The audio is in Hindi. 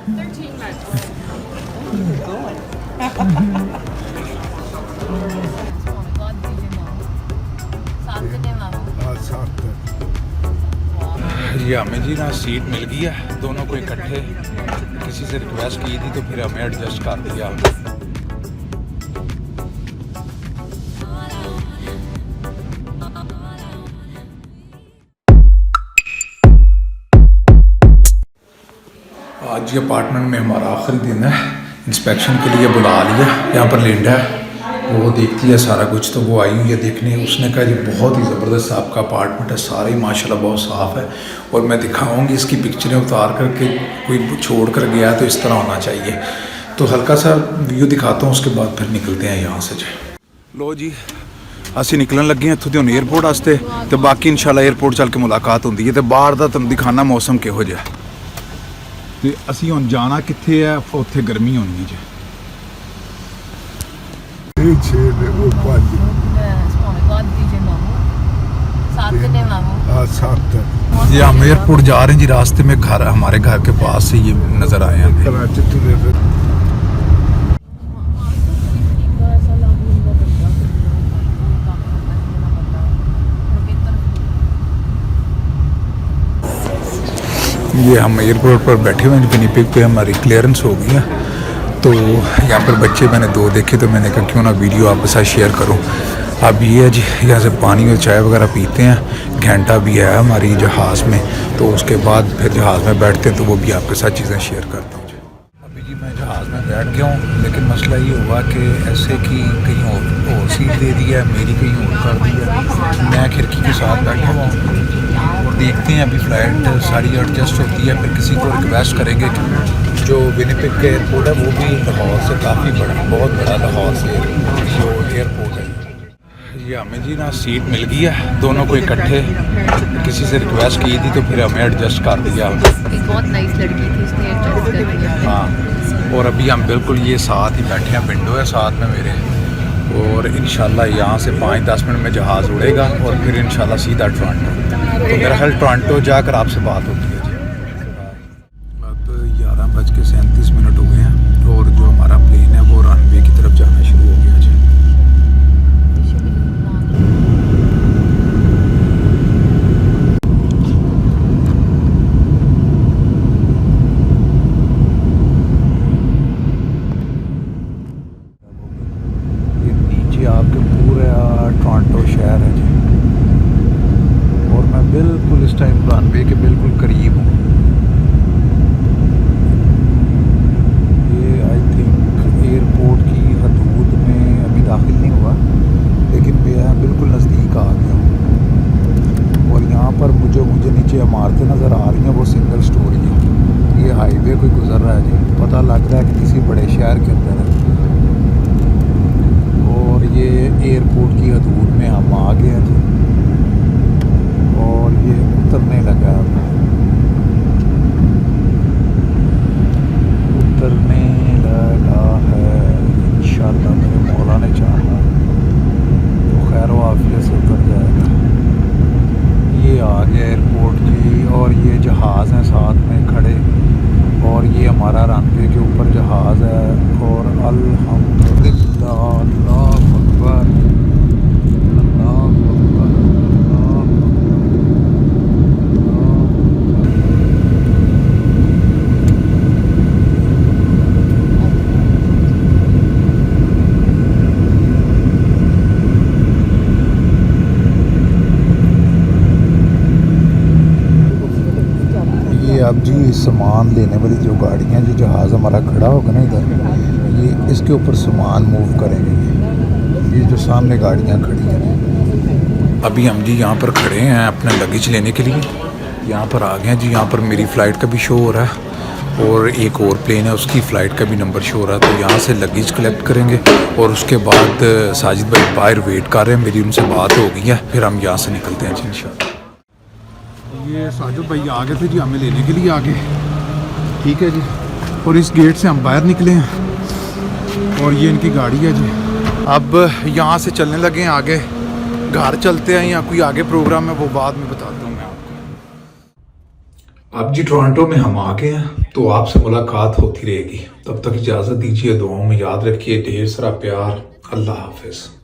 13 months. ये हमें जी ना सीट मिल गई है, दोनों को इकट्ठे। किसी से रिक्वेस्ट की थी तो फिर हमें एडजस्ट कर दिया। आज ये अपार्टमेंट में हमारा आखिरी दिन है। इंस्पेक्शन के लिए बुला लिया। यहाँ पर लिंडा है, वो देखती है सारा कुछ, तो वो आई हुई है देखने। उसने कहा ये बहुत ही ज़बरदस्त आपका अपार्टमेंट है, सारा ही माशाल्लाह बहुत साफ़ है, और मैं दिखाऊंगी इसकी पिक्चरें उतार करके, कोई छोड़ कर गया तो इस तरह होना चाहिए। तो हल्का सा व्यू दिखाता हूँ, उसके बाद फिर निकलते हैं यहाँ से। लो जी, असी निकलन लगे हैं इत्थों दी एयरपोर्ट वास्ते, तो बाकी इंशाल्लाह एयरपोर्ट चल के मुलाकात होंदी है। तो बाहर दा तुम दिखाना मौसम किहो जिहा। तो असी हुण जाना कित्थे है, उत्थे गर्मी होनी है। ये हम एयरपोर्ट जा रहे हैं जी। रास्ते में घर, हमारे घर के पास से ये नज़र आए हैं। ये हम एयरपोर्ट पर बैठे हुए हैं, विनिपेग पे हमारी क्लियरेंस हो गई है। तो यहाँ पर बच्चे मैंने दो देखे, तो मैंने कहा क्यों ना वीडियो आपके साथ शेयर करूँ। अब ये है जी, यहाँ से पानी और चाय वगैरह पीते हैं। घंटा भी है हमारी जहाज़ में, तो उसके बाद फिर जहाज़ में बैठते हैं, तो वो भी आपके साथ चीज़ें शेयर करता हूँ। अभी जी मैं जहाज़ में बैठ गया हूँ, लेकिन मसला ये हुआ कि ऐसे कि कहीं और सीट दे दी है, मेरी कहीं और कर दी है। मैं खिड़की के साथ बैठा हुआ हूँ और देखते हैं अभी फ़्लाइट सारी एडजस्ट होती है, फिर किसी को रिक्वेस्ट करेंगे। जो विनिपेग का एयरपोर्ट है वो भी लाहौर से काफ़ी बड़ा, बहुत बड़ा लाहौर से जो एयरपोर्ट है। ये हमें जी ना सीट मिल गई है, दोनों को इकट्ठे। किसी से रिक्वेस्ट की थी तो फिर हमें एडजस्ट कर दिया। एक बहुत नाइस लड़की थी, उसने एडजस्ट कर दिया। हाँ, और अभी हम बिल्कुल ये साथ ही बैठे हैं, विंडो है साथ में मेरे, और इंशाल्लाह यहाँ से 5-10 मिनट में जहाज़ उड़ेगा और फिर इंशाल्लाह सीधा टोरंटो। तो मेरा ख्याल टोरंटो जाकर आपसे बात होती है जी। अब 11:37 हो गए हैं, और जो हमारा प्लेन है वो रनवे की तरफ जाना शुरू हो गया जी। आपके पूरा टोरंटो शहर है जी, और मैं बिल्कुल इस टाइम रनवे के बिल्कुल करीब हूँ। ये आई थिंक एयरपोर्ट की हदूद में अभी दाखिल नहीं हुआ, लेकिन मैं बिल्कुल नज़दीक आ गया हूँ। और यहाँ पर मुझे नीचे इमारतें नज़र आ रही हैं, वो सिंगल स्टोरी है। ये हाईवे कोई गुजर रहा है जी, पता लग रहा है कि किसी बड़े शहर के अंदर है। और ये एयरपोर्ट की हदूद में हम आ गए हैं जी, और ये उतरने लगा है। इंशाल्लाह मेरे मौला ने चाहा तो खैर व आफियत से उतर जाएगा। ये आ गया एयरपोर्ट जी, और ये जहाज़ हैं साथ में खड़े, और ये हमारा रनवे के ऊपर जहाज़ है। और अल्हम्दुलिल्लाह, अल्लाहु अकबर, अल्लाहु अकबर, अल्लाहु अब जी सामान लेने वाली जो गाड़ियाँ, जो जहाज़ हमारा खड़ा होगा ना इधर, ये इसके ऊपर सामान मूव करेंगे। ये जो सामने गाड़ियाँ खड़ी हैं, अभी हम जी यहाँ पर खड़े हैं अपने लगेज लेने के लिए। यहाँ पर आ गए हैं जी। यहाँ पर मेरी फ़्लाइट का भी शो हो रहा है, और एक और प्लेन है उसकी फ़्लाइट का भी नंबर शो हो रहा है। तो यहाँ से लगेज कलेक्ट करेंगे, और उसके बाद साजिद भाई बाहर वेट कर रहे हैं, मेरी उनसे बात हो गई है, फिर हम यहाँ से निकलते हैं जी इंशाल्लाह। ये साजिद भाई आ गए थे जी हमें लेने के लिए आगे, ठीक है जी। और इस गेट से हम बाहर निकले हैं, और ये इनकी गाड़ी है जी। अब यहाँ से चलने लगे हैं आगे, घर चलते हैं या कोई आगे प्रोग्राम है वो बाद में बताता हूँ मैं आपको। अब जी टोरंटो में हम आ गए हैं, तो आपसे मुलाकात होती रहेगी। तब तक इजाज़त दीजिए, दुआओं में याद रखिए। ढेर सारा प्यार। अल्लाह हाफिज़।